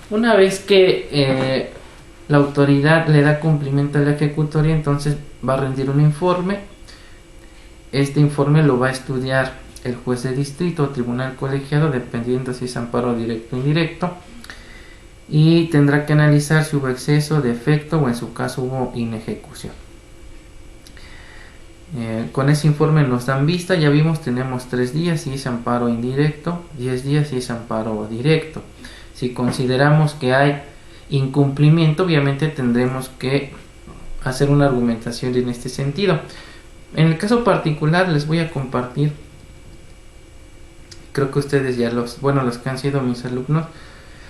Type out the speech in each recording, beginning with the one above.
Una vez que la autoridad le da cumplimiento a la ejecutoria, entonces va a rendir un informe. Este informe lo va a estudiar el juez de distrito o tribunal colegiado, dependiendo si es amparo directo o indirecto, y tendrá que analizar si hubo exceso, defecto o en su caso hubo inejecución. Con ese informe nos dan vista, ya vimos, tenemos 3 días si es amparo indirecto, 10 días si es amparo directo. Si consideramos que hay incumplimiento, obviamente tendremos que hacer una argumentación en este sentido. En el caso particular les voy a compartir, creo que ustedes ya los que han sido mis alumnos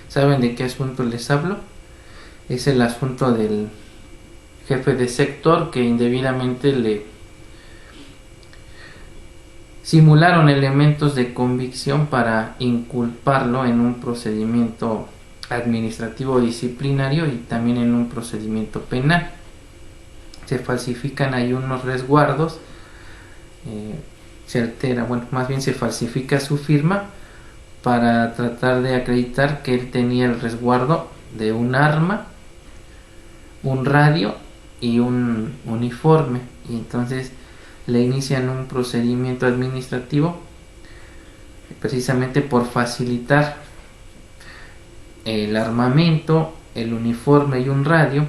saben de qué asunto les hablo. Es el asunto del jefe de sector que indebidamente le simularon elementos de convicción para inculparlo en un procedimiento administrativo disciplinario y también en un procedimiento penal. Se falsifican ahí unos resguardos, se altera, más bien se falsifica su firma para tratar de acreditar que él tenía el resguardo de un arma, un radio y un uniforme, y entonces le inician un procedimiento administrativo precisamente por facilitar el armamento, el uniforme y un radio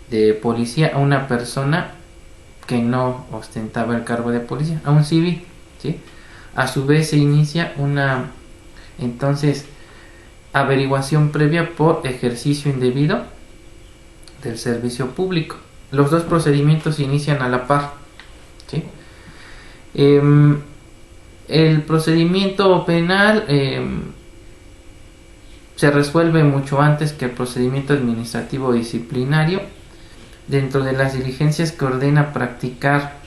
de policía a una persona que no ostentaba el cargo de policía, a un civil, ¿sí? A su vez se inicia una entonces averiguación previa por ejercicio indebido del servicio público. Los dos procedimientos se inician a la par, ¿sí? El procedimiento penal se resuelve mucho antes que el procedimiento administrativo disciplinario. Dentro de las diligencias que ordena practicar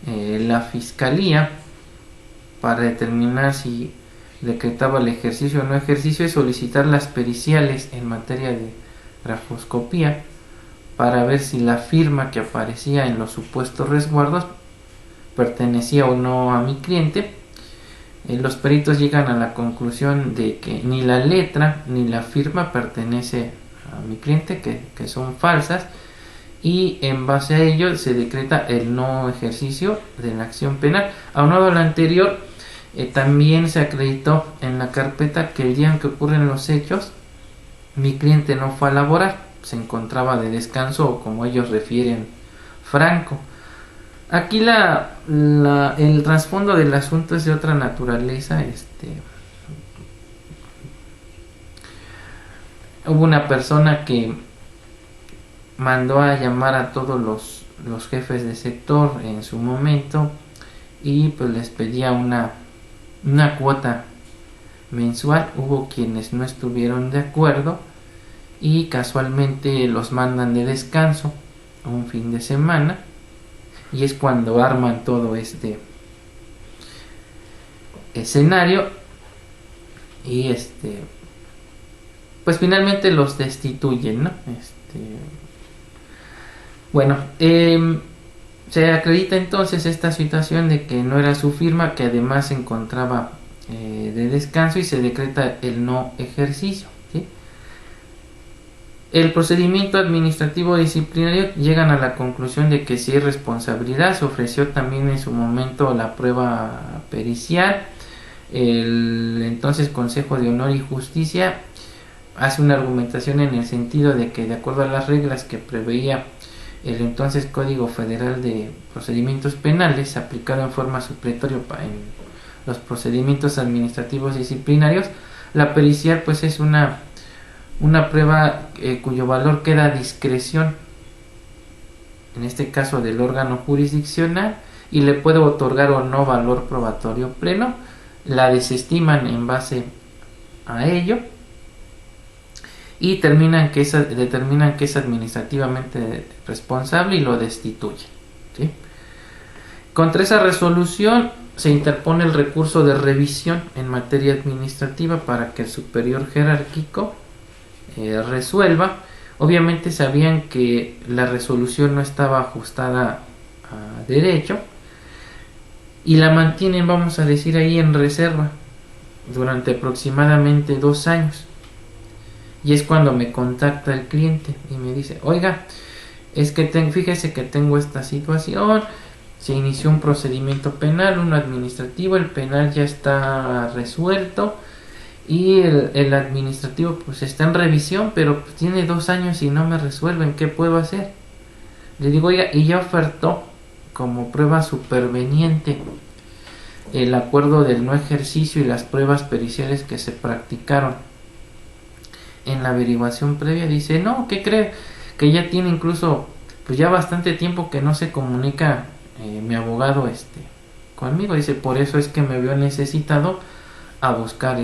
la Fiscalía para determinar si decretaba el ejercicio o no ejercicio, es solicitar las periciales en materia de grafoscopía para ver si la firma que aparecía en los supuestos resguardos pertenecía o no a mi cliente. Los peritos llegan a la conclusión de que ni la letra ni la firma pertenece a mi cliente, que son falsas, y en base a ello se decreta el no ejercicio de la acción penal. Aunado a lo anterior, también se acreditó en la carpeta que el día en que ocurren los hechos mi cliente no fue a laborar, se encontraba de descanso, o como ellos refieren, franco. Aquí el trasfondo del asunto es de otra naturaleza. Hubo una persona que mandó a llamar a todos los jefes de sector en su momento y pues les pedía una cuota mensual. Hubo quienes no estuvieron de acuerdo y casualmente los mandan de descanso un fin de semana, y es cuando arman todo este escenario y pues finalmente los destituyen, ¿no? Se acredita entonces esta situación de que no era su firma, que además se encontraba de descanso, y se decreta el no ejercicio, ¿sí? El procedimiento administrativo disciplinario llegan a la conclusión de que sí hay responsabilidad. Se ofreció también en su momento la prueba pericial. El entonces Consejo de Honor y Justicia hace una argumentación en el sentido de que, de acuerdo a las reglas que preveía el entonces Código Federal de Procedimientos Penales, aplicado en forma supletoria en los procedimientos administrativos disciplinarios, la pericial pues es una prueba cuyo valor queda a discreción, en este caso del órgano jurisdiccional, y le puede otorgar o no valor probatorio pleno. La desestiman en base a ello y determinan que es administrativamente responsable y lo destituyen, ¿sí? Contra esa resolución se interpone el recurso de revisión en materia administrativa para que el superior jerárquico resuelva. Obviamente sabían que la resolución no estaba ajustada a derecho y la mantienen, vamos a decir, ahí en reserva. durante aproximadamente 2 años. Y es cuando me contacta el cliente y me dice, oiga, es que fíjese que tengo esta situación, se inició un procedimiento penal, uno administrativo, el penal ya está resuelto y el administrativo pues está en revisión, pero pues, tiene 2 años y no me resuelven, ¿qué puedo hacer? Le digo, oiga, y ya ofertó como prueba superveniente el acuerdo del no ejercicio y las pruebas periciales que se practicaron en la averiguación previa. Dice, no, ¿qué cree? Que ya tiene incluso pues ya bastante tiempo que no se comunica mi abogado conmigo. Dice, por eso es que me veo necesitado a buscar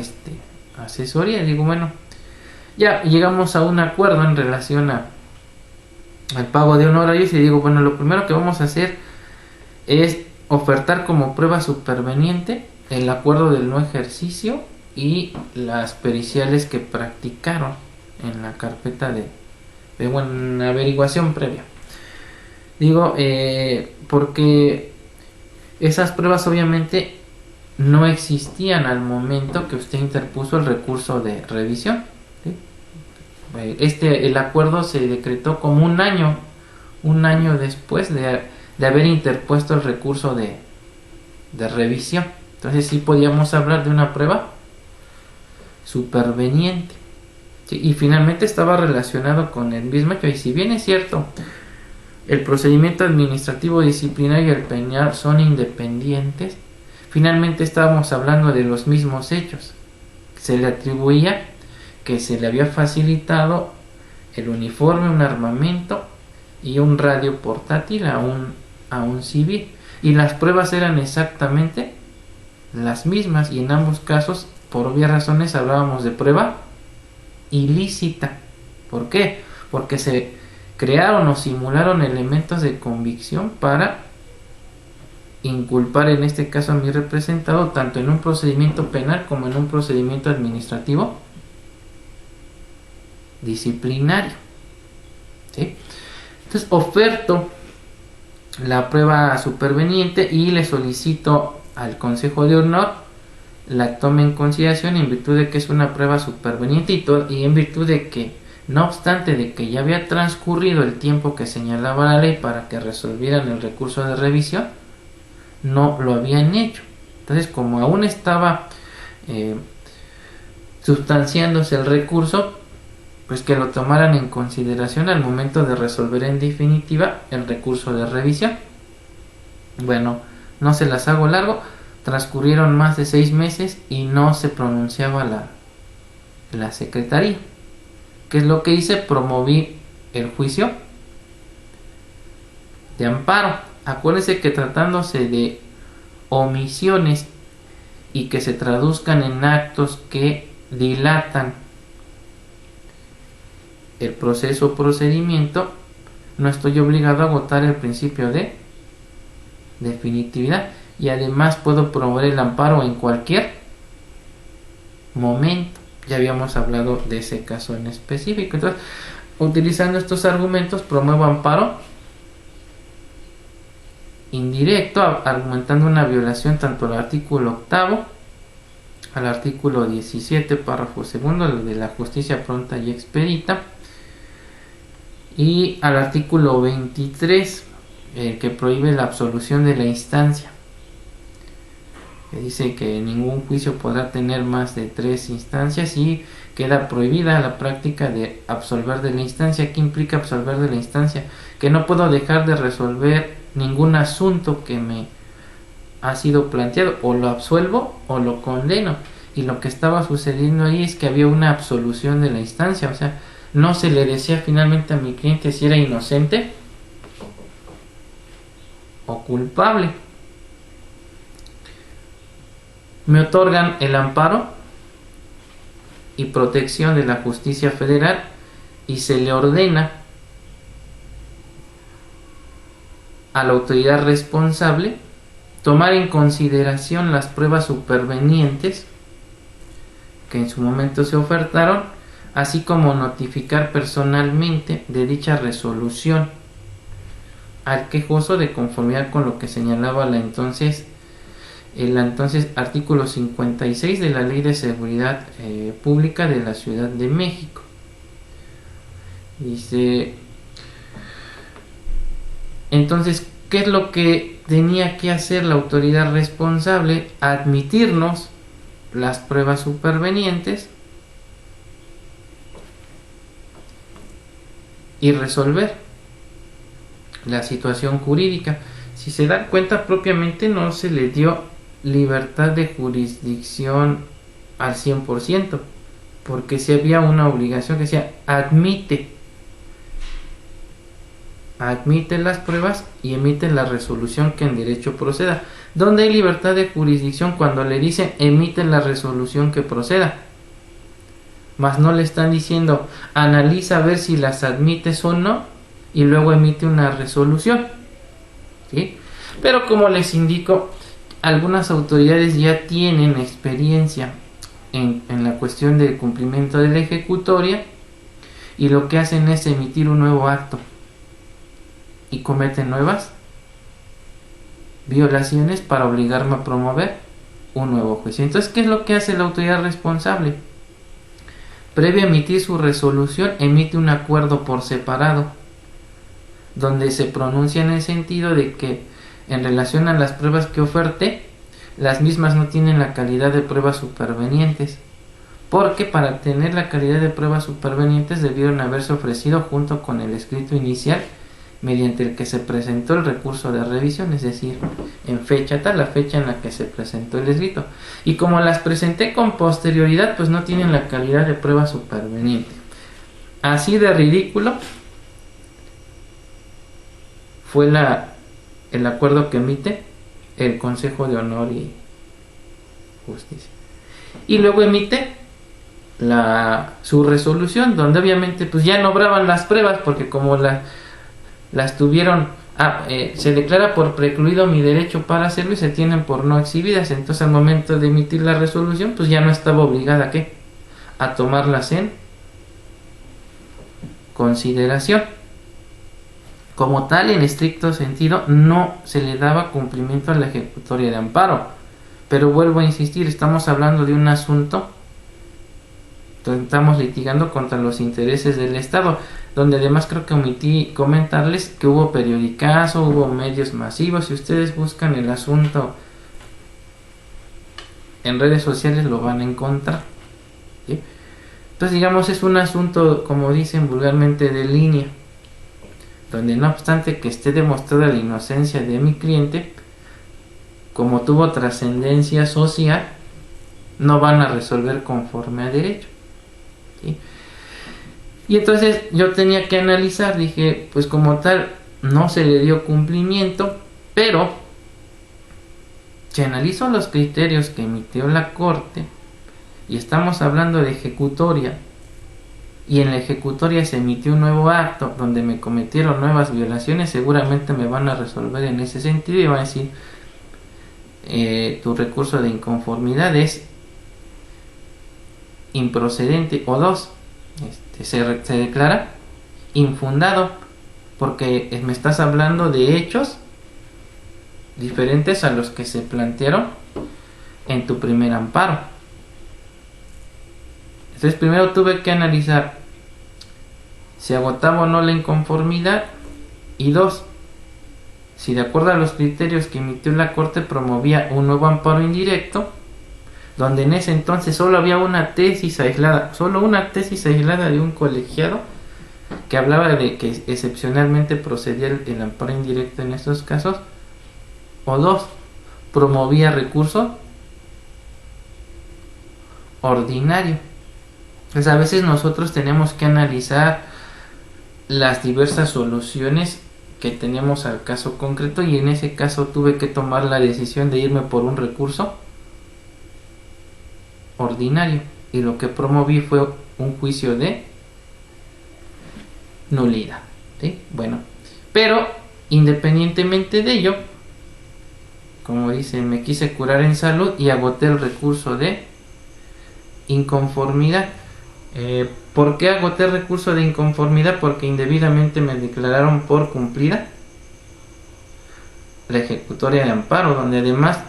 asesoría. Digo, bueno, ya llegamos a un acuerdo en relación al pago de honorarios y digo, bueno, lo primero que vamos a hacer es ofertar como prueba superveniente el acuerdo del no ejercicio y las periciales que practicaron en la carpeta de en averiguación previa. Digo, porque esas pruebas obviamente no existían al momento que usted interpuso el recurso de revisión, ¿sí? El acuerdo se decretó como un año después de haber interpuesto el recurso de revisión. Entonces sí podíamos hablar de una prueba superveniente, ¿sí? Y finalmente estaba relacionado con el mismo hecho. Y si bien es cierto, el procedimiento administrativo disciplinario y el penal son independientes, finalmente estábamos hablando de los mismos hechos. Se le atribuía que se le había facilitado el uniforme, un armamento y un radio portátil a un civil, y las pruebas eran exactamente las mismas, y en ambos casos por obvias razones hablábamos de prueba ilícita. ¿Por qué? Porque se crearon o simularon elementos de convicción para inculpar en este caso a mi representado tanto en un procedimiento penal como en un procedimiento administrativo disciplinario, ¿sí? Entonces oferto la prueba superveniente y le solicito al Consejo de Honor la tome en consideración en virtud de que es una prueba superveniente y en virtud de que, no obstante de que ya había transcurrido el tiempo que señalaba la ley para que resolvieran el recurso de revisión, no lo habían hecho. Entonces, como aún estaba sustanciándose el recurso, pues que lo tomaran en consideración al momento de resolver en definitiva el recurso de revisión. Bueno, no se las hago largo, transcurrieron más de 6 meses y no se pronunciaba la secretaría. ¿Qué es lo que hice? Promoví el juicio de amparo. Acuérdense que tratándose de omisiones y que se traduzcan en actos que dilatan el proceso o procedimiento, no estoy obligado a agotar el principio de definitividad, y además puedo promover el amparo en cualquier momento. Ya habíamos hablado de ese caso en específico. Entonces, utilizando estos argumentos, promuevo amparo indirecto, argumentando una violación tanto al artículo 8, al artículo 17, párrafo segundo, lo de la justicia pronta y expedita, y al artículo 23, que prohíbe la absolución de la instancia, que dice que ningún juicio podrá tener más de 3 instancias y queda prohibida la práctica de absolver de la instancia. ¿Qué implica absolver de la instancia? Que no puedo dejar de resolver ningún asunto que me ha sido planteado, o lo absuelvo o lo condeno, y lo que estaba sucediendo ahí es que había una absolución de la instancia. O sea, no se le decía finalmente a mi cliente si era inocente o culpable. Me otorgan el amparo y protección de la justicia federal y se le ordena a la autoridad responsable tomar en consideración las pruebas supervenientes que en su momento se ofertaron, así como notificar personalmente de dicha resolución al quejoso de conformidad con lo que señalaba la entonces el entonces artículo 56 de la Ley de Seguridad Pública de la Ciudad de México. Dice, entonces, ¿qué es lo que tenía que hacer la autoridad responsable? Admitirnos las pruebas supervenientes y resolver la situación jurídica. Si se dan cuenta, propiamente no se le dio libertad de jurisdicción al 100%, porque si había una obligación que decía admite las pruebas y emite la resolución que en derecho proceda. ¿Dónde hay libertad de jurisdicción? Cuando le dicen emite la resolución que proceda, mas no le están diciendo analiza a ver si las admites o no y luego emite una resolución, ¿sí? Pero como les indico, algunas autoridades ya tienen experiencia en la cuestión del cumplimiento de la ejecutoria y lo que hacen es emitir un nuevo acto y cometen nuevas violaciones para obligarme a promover un nuevo juicio. Entonces, ¿qué es lo que hace la autoridad responsable? Previo a emitir su resolución, emite un acuerdo por separado, donde se pronuncia en el sentido de que en relación a las pruebas que oferte, las mismas no tienen la calidad de pruebas supervenientes, porque para tener la calidad de pruebas supervenientes debieron haberse ofrecido junto con el escrito inicial mediante el que se presentó el recurso de revisión, es decir, en fecha tal, la fecha en la que se presentó el escrito. Y como las presenté con posterioridad, pues no tienen la calidad de prueba superveniente. Así de ridículo fue el acuerdo que emite el Consejo de Honor y Justicia. Y luego emite su resolución, donde obviamente pues ya no obraban las pruebas, porque como las tuvieron, se declara por precluido mi derecho para hacerlo y se tienen por no exhibidas. Entonces al momento de emitir la resolución pues ya no estaba obligada a tomarlas en consideración. Como tal, en estricto sentido, no se le daba cumplimiento a la ejecutoria de amparo. Pero vuelvo a insistir, estamos hablando de un asunto donde estamos litigando contra los intereses del Estado, donde además creo que omití comentarles que hubo periodicazo, hubo medios masivos. Si ustedes buscan el asunto en redes sociales lo van a encontrar, ¿sí? Entonces digamos es un asunto, como dicen vulgarmente, de línea, donde no obstante que esté demostrada la inocencia de mi cliente, como tuvo trascendencia social, no van a resolver conforme a derecho, ¿sí? Y entonces yo tenía que analizar, dije, pues como tal no se le dio cumplimiento, pero si analizo los criterios que emitió la Corte, y estamos hablando de ejecutoria, y en la ejecutoria se emitió un nuevo acto donde me cometieron nuevas violaciones, seguramente me van a resolver en ese sentido y van a decir, tu recurso de inconformidad es improcedente, o dos, se declara infundado, porque me estás hablando de hechos diferentes a los que se plantearon en tu primer amparo. Entonces primero tuve que analizar si agotaba o no la inconformidad, y dos, si de acuerdo a los criterios que emitió la Corte promovía un nuevo amparo indirecto, donde en ese entonces solo había una tesis aislada de un colegiado que hablaba de que excepcionalmente procedía el amparo indirecto en estos casos, o dos, promovía recurso ordinario. Pues a veces nosotros tenemos que analizar las diversas soluciones que tenemos al caso concreto, y en ese caso tuve que tomar la decisión de irme por un recurso ordinario, y lo que promoví fue un juicio de nulidad, ¿sí? Bueno, pero independientemente de ello, como dicen, me quise curar en salud y agoté el recurso de inconformidad. ¿Por qué agoté el recurso de inconformidad? Porque indebidamente me declararon por cumplida la ejecutoria de amparo, donde además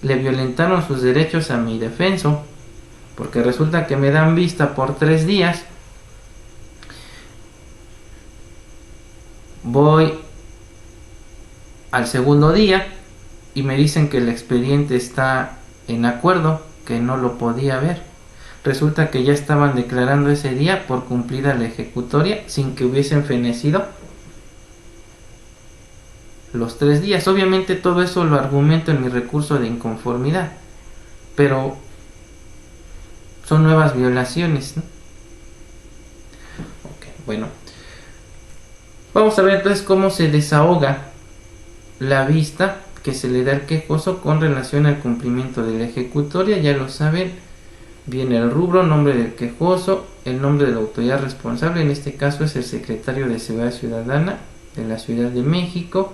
le violentaron sus derechos a mi defenso, porque resulta que me dan vista por 3 días, voy al segundo día y me dicen que el expediente está en acuerdo, que no lo podía ver. Resulta que ya estaban declarando ese día por cumplida la ejecutoria sin que hubiesen fenecido los 3 días. Obviamente todo eso lo argumento en mi recurso de inconformidad, pero son nuevas violaciones, ¿no? Okay, bueno, vamos a ver entonces cómo se desahoga la vista que se le da al quejoso con relación al cumplimiento de la ejecutoria. Ya lo saben, viene el rubro, nombre del quejoso, el nombre de la autoridad responsable, en este caso es el secretario de Seguridad Ciudadana de la Ciudad de México,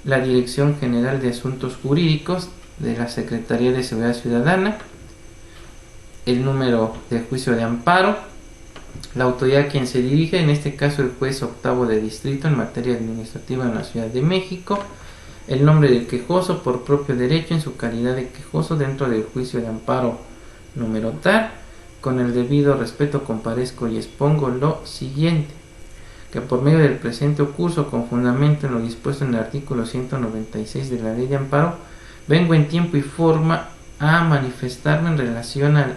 la Dirección General de Asuntos Jurídicos de la Secretaría de Seguridad Ciudadana, el número de juicio de amparo, la autoridad a quien se dirige, en este caso el juez octavo de distrito en materia administrativa en la Ciudad de México, el nombre del quejoso por propio derecho en su calidad de quejoso dentro del juicio de amparo número tal. Con el debido respeto comparezco y expongo lo siguiente: que por medio del presente curso, con fundamento en lo dispuesto en el artículo 196 de la Ley de Amparo, vengo en tiempo y forma a manifestarme en relación al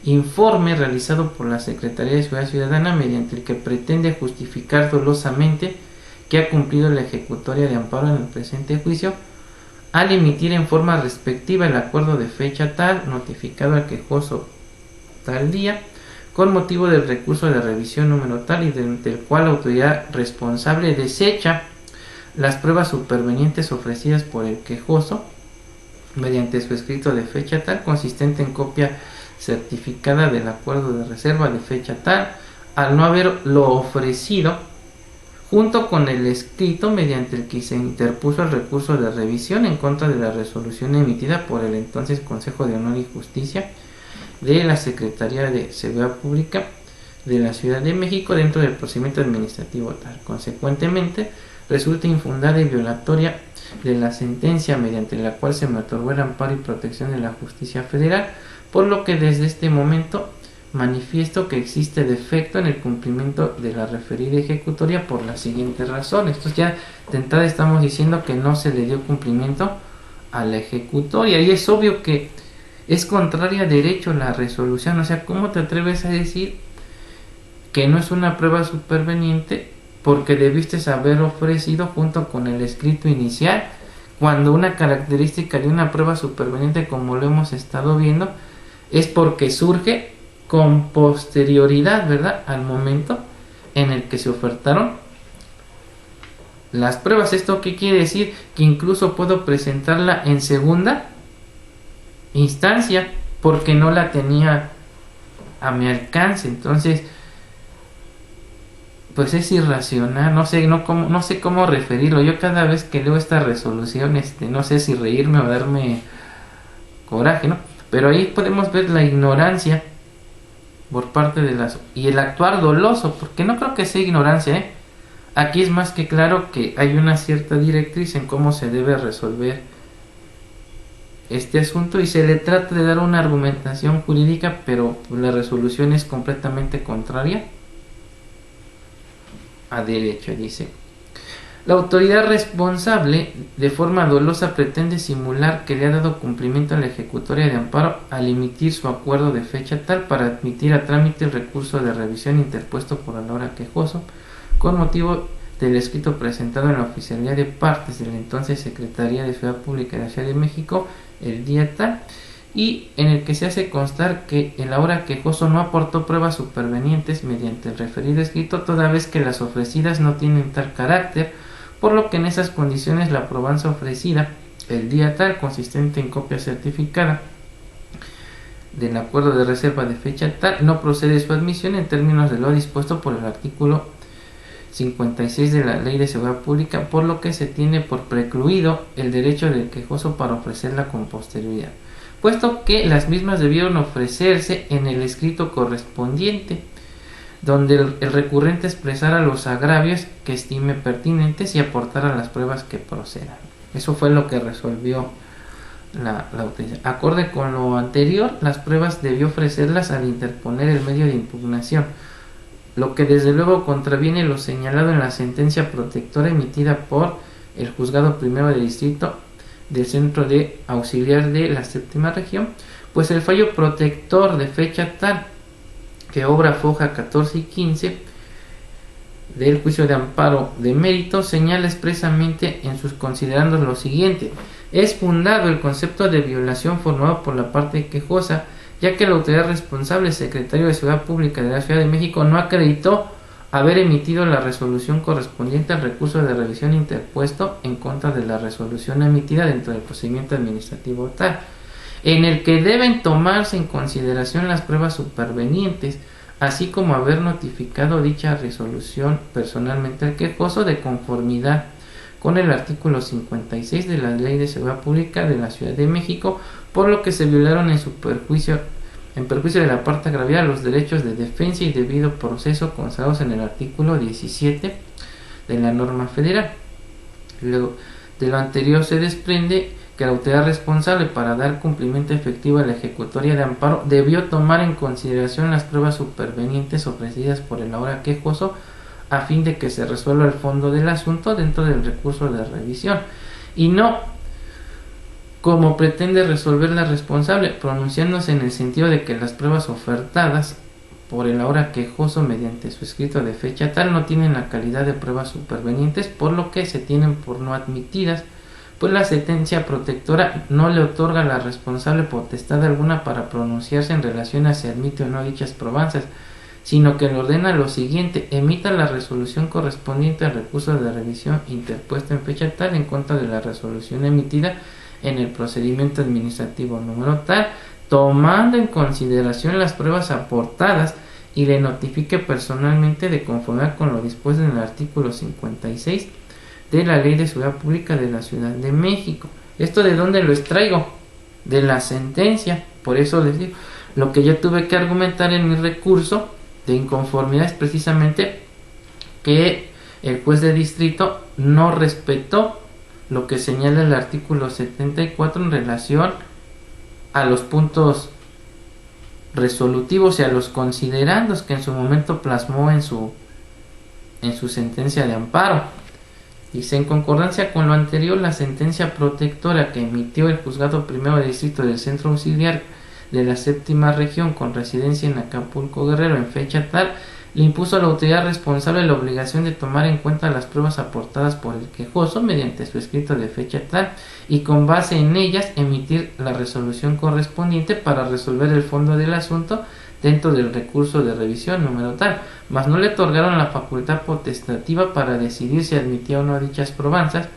informe realizado por la Secretaría de Seguridad Ciudadana, mediante el que pretende justificar dolosamente que ha cumplido la ejecutoria de amparo en el presente juicio, al emitir en forma respectiva el acuerdo de fecha tal, notificado al quejoso tal día, con motivo del recurso de revisión número tal, y del cual la autoridad responsable desecha las pruebas supervenientes ofrecidas por el quejoso mediante su escrito de fecha tal, consistente en copia certificada del acuerdo de reserva de fecha tal, al no haberlo ofrecido, junto con el escrito mediante el que se interpuso el recurso de revisión en contra de la resolución emitida por el entonces Consejo de Honor y Justicia de la Secretaría de Seguridad Pública de la Ciudad de México dentro del procedimiento administrativo tal. Consecuentemente, resulta infundada y violatoria de la sentencia mediante la cual se me otorgó el amparo y protección de la justicia federal, por lo que desde este momento manifiesto que existe defecto en el cumplimiento de la referida ejecutoria por las siguientes razones. Entonces ya de entrada estamos diciendo que no se le dio cumplimiento a la ejecutoria, y es obvio que es contraria a derecho la resolución. O sea, ¿cómo te atreves a decir que no es una prueba superveniente porque debiste haber ofrecido junto con el escrito inicial, cuando una característica de una prueba superveniente, como lo hemos estado viendo, es porque surge con posterioridad, ¿verdad?, al momento en el que se ofertaron las pruebas? ¿Esto qué quiere decir? Que incluso puedo presentarla en segunda instancia porque no la tenía a mi alcance. Entonces, pues es irracional. No sé cómo referirlo. Yo cada vez que leo esta resolución, no sé si reírme o darme coraje, ¿no? Pero ahí podemos ver la ignorancia por parte de y el actuar doloso, porque no creo que sea ignorancia, ¿eh? Aquí es más que claro que hay una cierta directriz en cómo se debe resolver este asunto y se le trata de dar una argumentación jurídica, pero la resolución es completamente contraria a derecho. Dice: la autoridad responsable de forma dolosa pretende simular que le ha dado cumplimiento a la ejecutoria de amparo al emitir su acuerdo de fecha tal para admitir a trámite el recurso de revisión interpuesto por el ahora quejoso con motivo del escrito presentado en la oficialía de partes de la entonces Secretaría de Seguridad Pública de la Ciudad de México el día tal, y en el que se hace constar que el ahora quejoso no aportó pruebas supervenientes mediante el referido escrito, toda vez que las ofrecidas no tienen tal carácter, por lo que en esas condiciones la probanza ofrecida el día tal, consistente en copia certificada del acuerdo de reserva de fecha tal, no procede su admisión en términos de lo dispuesto por el artículo 56 de la Ley de Seguridad Pública, por lo que se tiene por precluido el derecho del quejoso para ofrecerla con posterioridad, puesto que las mismas debieron ofrecerse en el escrito correspondiente, donde el recurrente expresara los agravios que estime pertinentes y aportara las pruebas que procedan. Eso fue lo que resolvió la audiencia. Acorde con lo anterior, las pruebas debió ofrecerlas al interponer el medio de impugnación, lo que desde luego contraviene lo señalado en la sentencia protectora emitida por el Juzgado Primero de Distrito del Centro de Auxiliar de la Séptima Región, pues el fallo protector de fecha tal que obra foja 14 y 15 del juicio de amparo de mérito señala expresamente en sus considerandos lo siguiente: es fundado el concepto de violación formado por la parte quejosa, ya que la autoridad responsable, secretario de Seguridad Pública de la Ciudad de México, no acreditó haber emitido la resolución correspondiente al recurso de revisión interpuesto en contra de la resolución emitida dentro del procedimiento administrativo tal, en el que deben tomarse en consideración las pruebas supervenientes, así como haber notificado dicha resolución personalmente al quejoso de conformidad con el artículo 56 de la Ley de Seguridad Pública de la Ciudad de México, por lo que se violaron en perjuicio de la parte agraviada los derechos de defensa y debido proceso consagrados en el artículo 17 de la norma federal. Luego, de lo anterior se desprende que la autoridad responsable, para dar cumplimiento efectivo a la ejecutoria de amparo, debió tomar en consideración las pruebas supervenientes ofrecidas por el ahora quejoso a fin de que se resuelva el fondo del asunto dentro del recurso de revisión, y no como pretende resolver la responsable, pronunciándose en el sentido de que las pruebas ofertadas por el ahora quejoso mediante su escrito de fecha tal no tienen la calidad de pruebas supervenientes, por lo que se tienen por no admitidas, pues la sentencia protectora no le otorga a la responsable potestad alguna para pronunciarse en relación a si admite o no dichas probanzas, sino que le ordena lo siguiente: emita la resolución correspondiente al recurso de revisión interpuesto en fecha tal en contra de la resolución emitida en el procedimiento administrativo número tal, tomando en consideración las pruebas aportadas, y le notifique personalmente de conformidad con lo dispuesto en el artículo 56 de la Ley de Seguridad Pública de la Ciudad de México. ¿Esto de dónde lo extraigo? De la sentencia. Por eso les digo, lo que yo tuve que argumentar en mi recurso de inconformidad es precisamente que el juez de distrito no respetó lo que señala el artículo 74 en relación a los puntos resolutivos y a los considerandos que en su momento plasmó en su sentencia de amparo. Dice: en concordancia con lo anterior, la sentencia protectora que emitió el Juzgado Primero de Distrito del Centro Auxiliar de la Séptima Región con residencia en Acapulco, Guerrero, en fecha tal, le impuso a la autoridad responsable la obligación de tomar en cuenta las pruebas aportadas por el quejoso mediante su escrito de fecha tal, y con base en ellas emitir la resolución correspondiente para resolver el fondo del asunto dentro del recurso de revisión número tal, mas no le otorgaron la facultad potestativa para decidir si admitía o no dichas probanzas,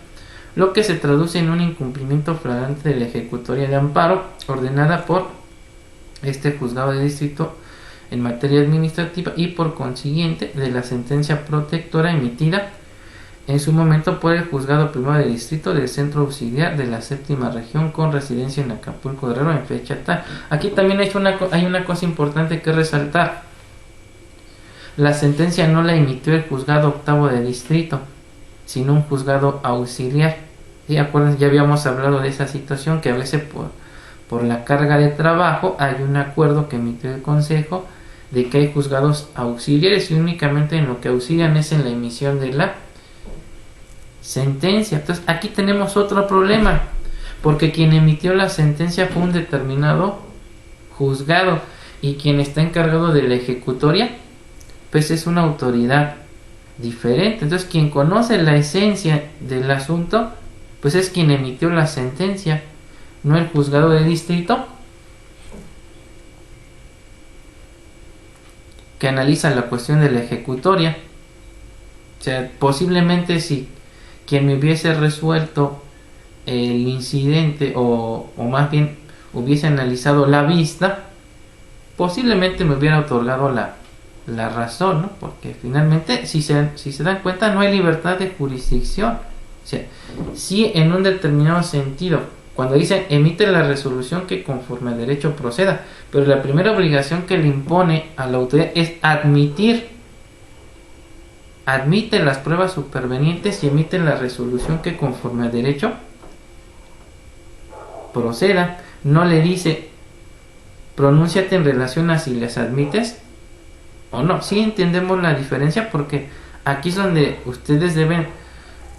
lo que se traduce en un incumplimiento flagrante de la ejecutoria de amparo ordenada por este juzgado de distrito en materia administrativa, y por consiguiente de la sentencia protectora emitida en su momento por el Juzgado Primero de Distrito del Centro Auxiliar de la Séptima Región con residencia en Acapulco, Guerrero, en fecha tal. Aquí también hay una cosa importante que resaltar: la sentencia no la emitió el Juzgado Octavo de Distrito, sino un Juzgado Auxiliar. ¿Sí? Acuérdense, ya habíamos hablado de esa situación, que a veces por la carga de trabajo hay un acuerdo que emitió el Consejo de que hay juzgados auxiliares y únicamente en lo que auxilian es en la emisión de la sentencia. Entonces aquí tenemos otro problema, porque quien emitió la sentencia fue un determinado juzgado, y quien está encargado de la ejecutoria pues es una autoridad diferente. Entonces quien conoce la esencia del asunto pues es quien emitió la sentencia, no el juzgado de distrito, que analiza la cuestión de la ejecutoria. O sea, posiblemente si quien me hubiese resuelto el incidente, o más bien hubiese analizado la vista, posiblemente me hubiera otorgado la razón, ¿no? Porque finalmente, si se dan cuenta, no hay libertad de jurisdicción. O sea, sí, en un determinado sentido, cuando dicen emite la resolución que conforme al derecho proceda, pero la primera obligación que le impone a la autoridad es admite las pruebas supervenientes y emite la resolución que conforme al derecho proceda. No le dice, pronúnciate en relación a si les admites o no. Sí entendemos la diferencia, porque aquí es donde ustedes deben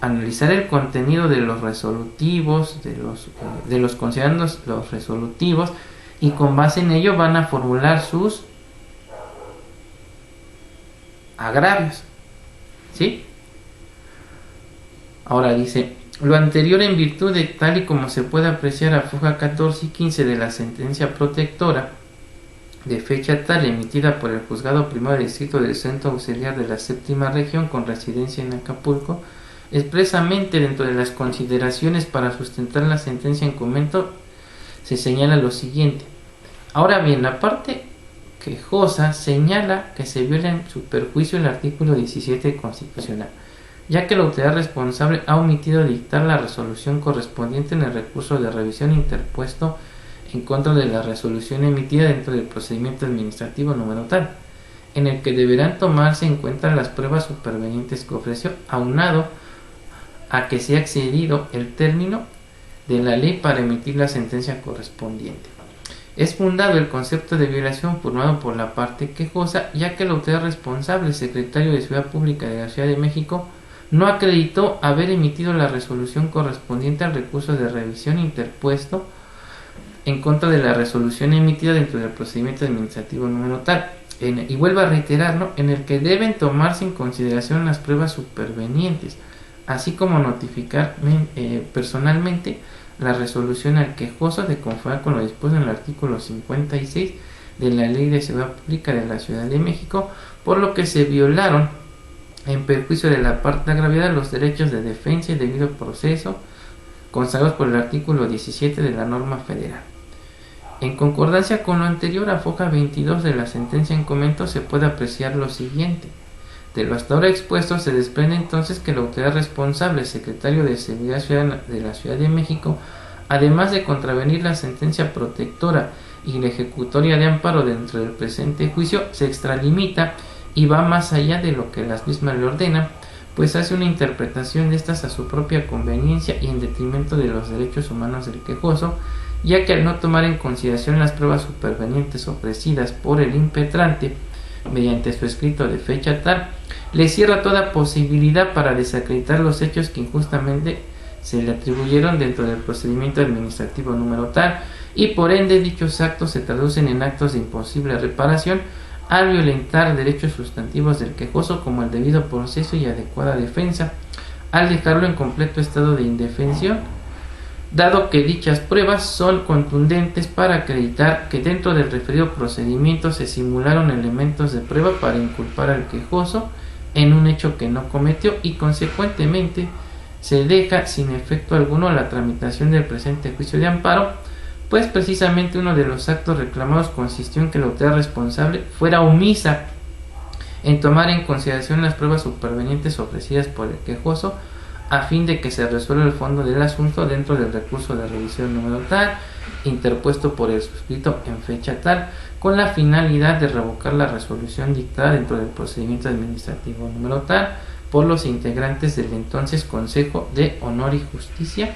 analizar el contenido de los resolutivos, de los considerandos, los resolutivos, y con base en ello van a formular sus agravios, ¿sí? Ahora dice, lo anterior en virtud de tal y como se puede apreciar a foja 14 y 15 de la sentencia protectora de fecha tal emitida por el Juzgado Primero de Distrito del Centro Auxiliar de la Séptima Región con residencia en Acapulco, expresamente dentro de las consideraciones para sustentar la sentencia en comento se señala lo siguiente. Ahora bien, la parte quejosa señala que se viola en su perjuicio el artículo 17 constitucional, ya que la autoridad responsable ha omitido dictar la resolución correspondiente en el recurso de revisión interpuesto en contra de la resolución emitida dentro del procedimiento administrativo número tal, en el que deberán tomarse en cuenta las pruebas supervenientes que ofreció, aunado a que se ha excedido el término de la ley para emitir la sentencia correspondiente. Es fundado el concepto de violación formado por la parte quejosa, ya que la autoridad responsable, secretario de Seguridad Pública de la Ciudad de México, no acreditó haber emitido la resolución correspondiente al recurso de revisión interpuesto en contra de la resolución emitida dentro del procedimiento administrativo número tal. Y vuelvo a reiterar, ¿no?, en el que deben tomarse en consideración las pruebas supervenientes, así como notificar personalmente la resolución al quejoso de conformidad con lo dispuesto en el artículo 56 de la Ley de Seguridad Pública de la Ciudad de México, por lo que se violaron en perjuicio de la parte agraviada los derechos de defensa y debido proceso consagrados por el artículo 17 de la norma federal. En concordancia con lo anterior, a foja 22 de la sentencia en comento se puede apreciar lo siguiente. De lo hasta ahora expuesto se desprende entonces que la autoridad responsable, secretario de Seguridad Ciudadana de la Ciudad de México, además de contravenir la sentencia protectora y la ejecutoria de amparo dentro del presente juicio, se extralimita y va más allá de lo que las mismas le ordenan, pues hace una interpretación de estas a su propia conveniencia y en detrimento de los derechos humanos del quejoso, ya que al no tomar en consideración las pruebas supervenientes ofrecidas por el impetrante mediante su escrito de fecha tal, le cierra toda posibilidad para desacreditar los hechos que injustamente se le atribuyeron dentro del procedimiento administrativo número tal, y por ende dichos actos se traducen en actos de imposible reparación al violentar derechos sustantivos del quejoso como el debido proceso y adecuada defensa, al dejarlo en completo estado de indefensión, dado que dichas pruebas son contundentes para acreditar que dentro del referido procedimiento se simularon elementos de prueba para inculpar al quejoso en un hecho que no cometió, y consecuentemente se deja sin efecto alguno la tramitación del presente juicio de amparo, pues precisamente uno de los actos reclamados consistió en que la autoridad responsable fuera omisa en tomar en consideración las pruebas supervenientes ofrecidas por el quejoso a fin de que se resuelva el fondo del asunto dentro del recurso de revisión número tal, interpuesto por el suscrito en fecha tal, con la finalidad de revocar la resolución dictada dentro del procedimiento administrativo número tal por los integrantes del entonces Consejo de Honor y Justicia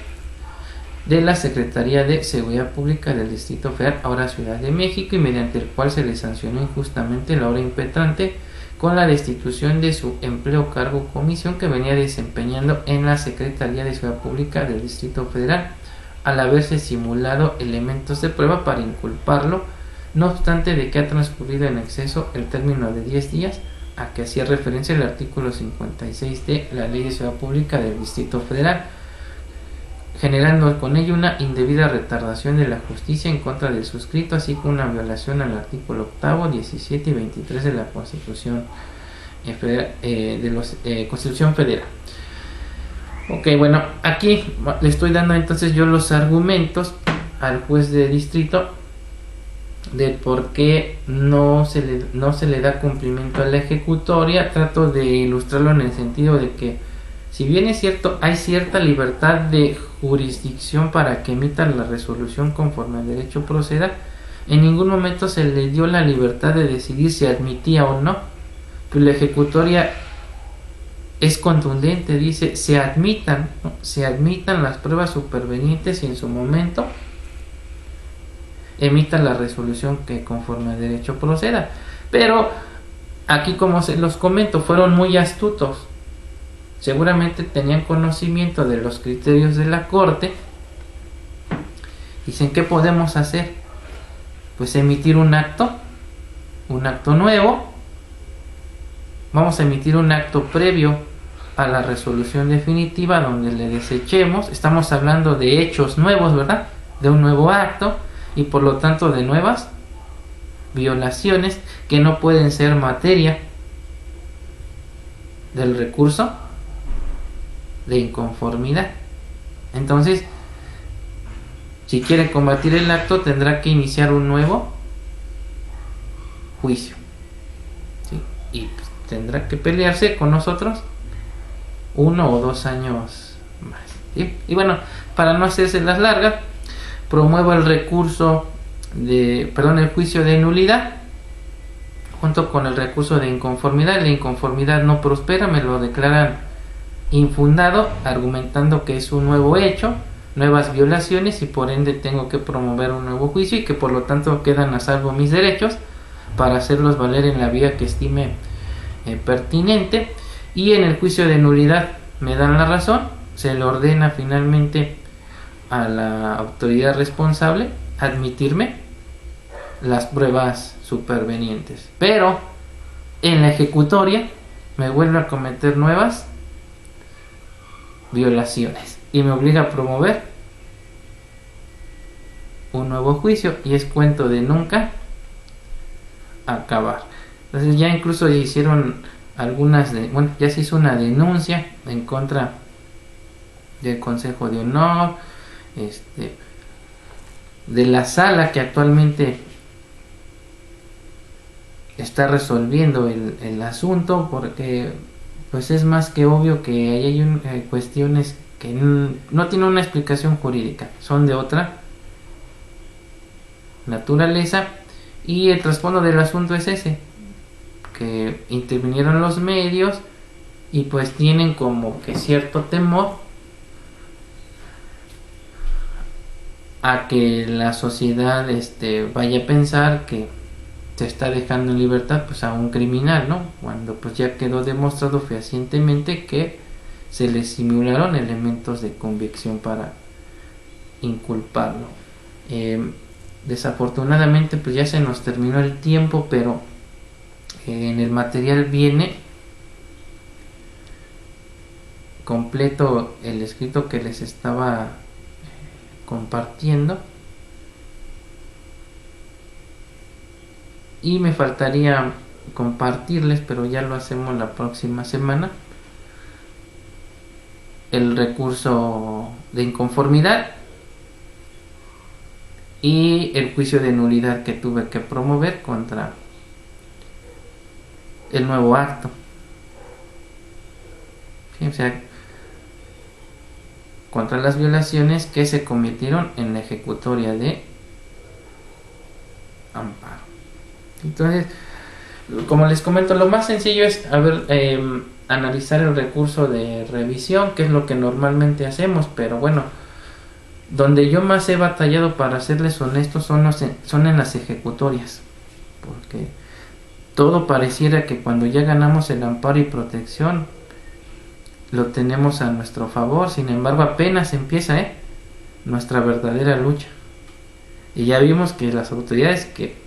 de la Secretaría de Seguridad Pública del Distrito Federal, ahora Ciudad de México, y mediante el cual se le sancionó injustamente la hora impetrante con la destitución de su empleo, cargo o comisión que venía desempeñando en la Secretaría de Seguridad Pública del Distrito Federal, al haberse simulado elementos de prueba para inculparlo, no obstante de que ha transcurrido en exceso el término de 10 días a que hacía referencia el artículo 56 de la Ley de Seguridad Pública del Distrito Federal, generando con ello una indebida retardación de la justicia en contra del suscrito, así como una violación al artículo 8, 17 y 23 de la Constitución Constitución Federal. Ok, bueno, aquí le estoy dando entonces yo los argumentos al juez de distrito de por qué no se le da cumplimiento a la ejecutoria. Trato de ilustrarlo en el sentido de que, si bien es cierto, hay cierta libertad de jurisdicción para que emitan la resolución conforme al derecho proceda, en ningún momento se le dio la libertad de decidir si admitía o no. Pues la ejecutoria es contundente, dice se admitan las pruebas supervenientes y en su momento emita la resolución que conforme a derecho proceda. Pero aquí, como se los comento, fueron muy astutos. Seguramente tenían conocimiento de los criterios de la Corte. Dicen, ¿qué podemos hacer? Pues emitir un acto nuevo. Vamos a emitir un acto previo a la resolución definitiva donde le desechemos. Estamos hablando de hechos nuevos, ¿verdad? De un nuevo acto y por lo tanto de nuevas violaciones que no pueden ser materia del recurso de inconformidad. Entonces, si quiere combatir el acto, tendrá que iniciar un nuevo juicio, ¿sí? Y pues, tendrá que pelearse con nosotros 1 o 2 años más, ¿sí? Y bueno, para no hacerse las largas, promuevo el recurso el juicio de nulidad junto con el recurso de inconformidad. La inconformidad no prospera, me lo declaran infundado, argumentando que es un nuevo hecho, nuevas violaciones, y por ende tengo que promover un nuevo juicio y que por lo tanto quedan a salvo mis derechos para hacerlos valer en la vía que estime pertinente. Y en el juicio de nulidad me dan la razón, se le ordena finalmente a la autoridad responsable admitirme las pruebas supervenientes, pero en la ejecutoria me vuelve a cometer nuevas violaciones y me obliga a promover un nuevo juicio, y es cuento de nunca acabar. Entonces ya incluso ya hicieron ya se hizo una denuncia en contra del Consejo de Honor, de la sala que actualmente está resolviendo el asunto, porque pues es más que obvio que ahí hay cuestiones que no tienen una explicación jurídica, son de otra naturaleza, y el trasfondo del asunto es ese, que intervinieron los medios y pues tienen como que cierto temor a que la sociedad vaya a pensar que se está dejando en libertad pues a un criminal, ¿no? Cuando pues ya quedó demostrado fehacientemente que se le simularon elementos de convicción para inculparlo. Desafortunadamente pues ya se nos terminó el tiempo, pero en el material viene completo el escrito que les estaba compartiendo, y me faltaría compartirles, pero ya lo hacemos la próxima semana, el recurso de inconformidad y el juicio de nulidad que tuve que promover contra el nuevo acto. ¿Sí? O sea, contra las violaciones que se cometieron en la ejecutoria de amparo. Entonces, como les comento, lo más sencillo es analizar el recurso de revisión, que es lo que normalmente hacemos, pero bueno, donde yo más he batallado, para serles honestos, son en las ejecutorias, porque todo pareciera que cuando ya ganamos el amparo y protección lo tenemos a nuestro favor. Sin embargo, apenas empieza nuestra verdadera lucha, y ya vimos que las autoridades que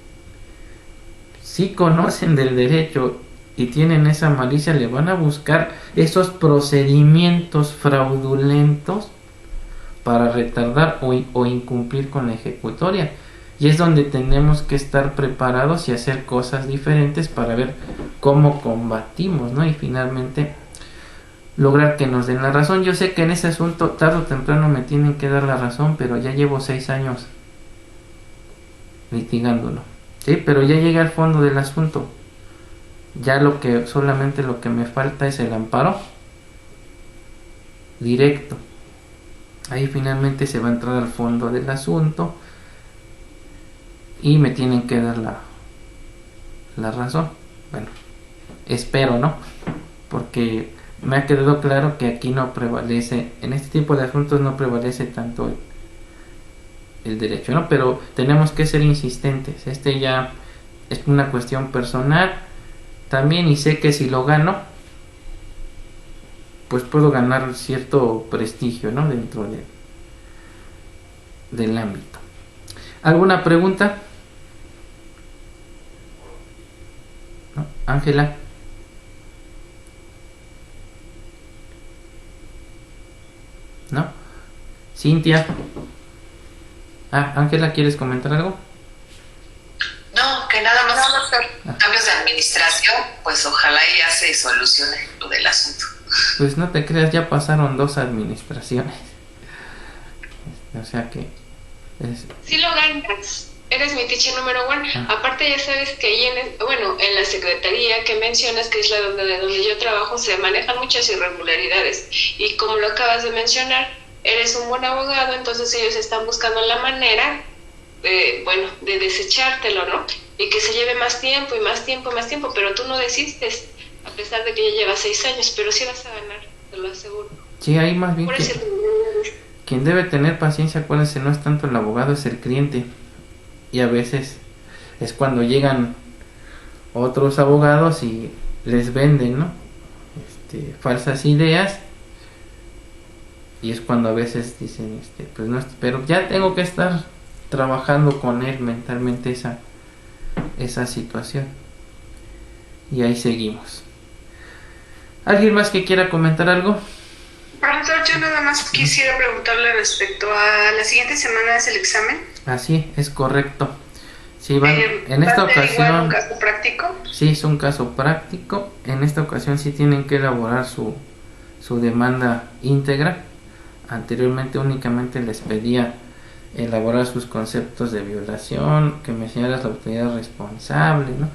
sí conocen del derecho y tienen esa malicia le van a buscar esos procedimientos fraudulentos para retardar o incumplir con la ejecutoria, y es donde tenemos que estar preparados y hacer cosas diferentes para ver cómo combatimos, ¿no? Y finalmente lograr que nos den la razón. Yo sé que en ese asunto tarde o temprano me tienen que dar la razón, pero ya llevo 6 años litigándolo, ¿sí? Pero ya llegué al fondo del asunto. Ya solamente lo que me falta es el amparo directo. Ahí finalmente se va a entrar al fondo del asunto y me tienen que dar la razón. Bueno, espero, ¿no? Porque me ha quedado claro que aquí no prevalece, en este tipo de asuntos no prevalece tanto el derecho, ¿no? Pero tenemos que ser insistentes. Ya es una cuestión personal también, y sé que si lo gano, pues puedo ganar cierto prestigio, ¿no? Dentro del ámbito. ¿Alguna pregunta? ¿No? Ángela. ¿No? Cintia. Ángela, ¿quieres comentar algo? No, que nada más cambios de administración, pues ojalá ya se solucione lo del asunto. Pues no te creas, ya pasaron 2 administraciones. O sea que... Sí lo ganas. Eres mi teacher número 1. Aparte ya sabes que ahí en la secretaría que mencionas, que es la de donde yo trabajo, se manejan muchas irregularidades. Y como lo acabas de mencionar, eres un buen abogado, entonces ellos están buscando la manera de desechártelo, ¿no? Y que se lleve más tiempo y más tiempo y más tiempo, pero tú no desistes, a pesar de que ya llevas 6 años, pero sí vas a ganar, te lo aseguro. Sí, ahí más bien quien debe tener paciencia, acuérdense, no es tanto el abogado, es el cliente. Y a veces es cuando llegan otros abogados y les venden, ¿no? Falsas ideas, y es cuando a veces dicen, pues no, pero ya tengo que estar trabajando con él mentalmente esa situación, y ahí seguimos. ¿Alguien más que quiera comentar algo? Profesor, yo nada más quisiera preguntarle respecto a la siguiente semana es el examen. Así es, correcto. Sí, en esta ocasión igual un caso práctico. Sí, es un caso práctico. En esta ocasión sí tienen que elaborar su demanda íntegra. Anteriormente únicamente les pedía elaborar sus conceptos de violación, que me señalas la autoridad responsable, ¿no?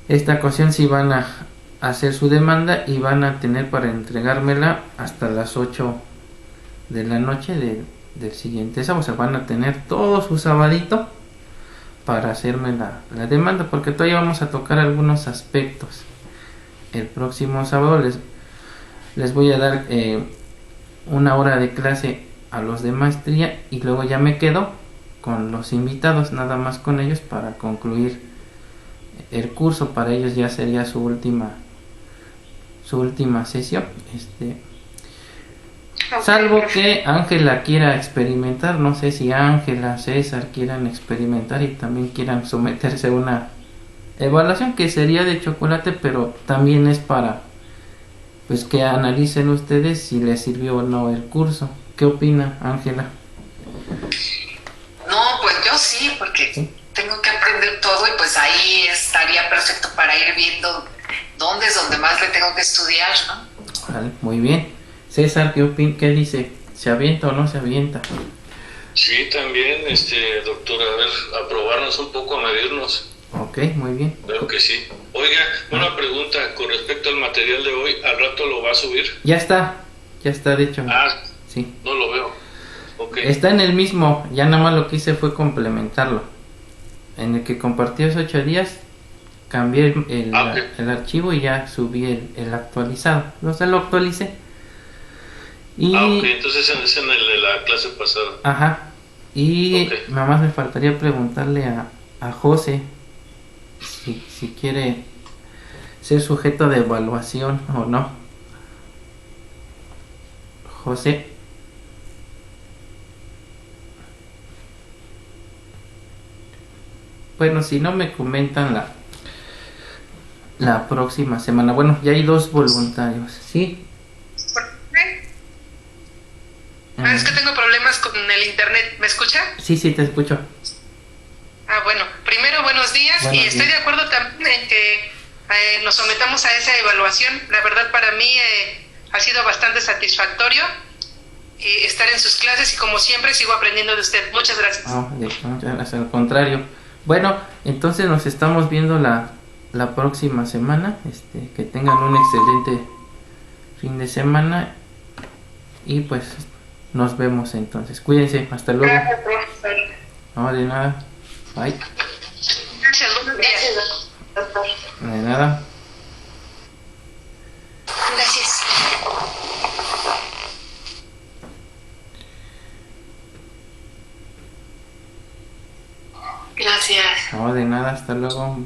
Esta ocasión sí van a hacer su demanda y van a tener para entregármela hasta las 8 de la noche del siguiente sábado. O sea, van a tener todo su sabadito para hacerme la demanda, porque todavía vamos a tocar algunos aspectos. El próximo sábado les voy a dar 1 hora de clase a los de maestría, y luego ya me quedo con los invitados, nada más con ellos, para concluir el curso. Para ellos ya sería su última sesión. Salvo que Ángela quiera experimentar, no sé si Ángela, César quieran experimentar y también quieran someterse a una evaluación que sería de chocolate, pero también es para pues que analicen ustedes si les sirvió o no el curso. ¿Qué opina Ángela? No, pues yo sí, porque tengo que aprender todo, y pues ahí estaría perfecto para ir viendo dónde es donde más le tengo que estudiar, ¿no? Vale, muy bien. César, ¿qué dice? ¿Se avienta o no se avienta? Sí, también, doctora, a ver, aprobarnos un poco, a medirnos. Ok, muy bien. Creo que sí. Oiga, una pregunta con respecto al material de hoy, ¿al rato lo va a subir? Ya está, de hecho. Sí. No lo veo. Okay. Está en el mismo, ya nada más lo que hice fue complementarlo. En el que compartí hace 8 días, cambié el archivo y ya subí el actualizado. O sea, lo actualicé. Ok, entonces es en el de la clase pasada. Ajá. Y nada más me faltaría preguntarle a José si quiere ser sujeto de evaluación o no. José. Bueno, si no me comentan la próxima semana. Bueno, ya hay 2 voluntarios, ¿sí? Es que tengo problemas con el internet, ¿me escucha? Sí, te escucho. Bueno, primero buenos días. Estoy de acuerdo también en que nos sometamos a esa evaluación. La verdad para mí ha sido bastante satisfactorio estar en sus clases, y como siempre sigo aprendiendo de usted. Muchas gracias. Muchas gracias, al contrario. Bueno, entonces nos estamos viendo la próxima semana. Que tengan un excelente fin de semana y pues nos vemos entonces. Cuídense, hasta luego. Gracias, profesor. No, de nada. Bye. Gracias, buenos días. De nada. Gracias. No, de nada, hasta luego.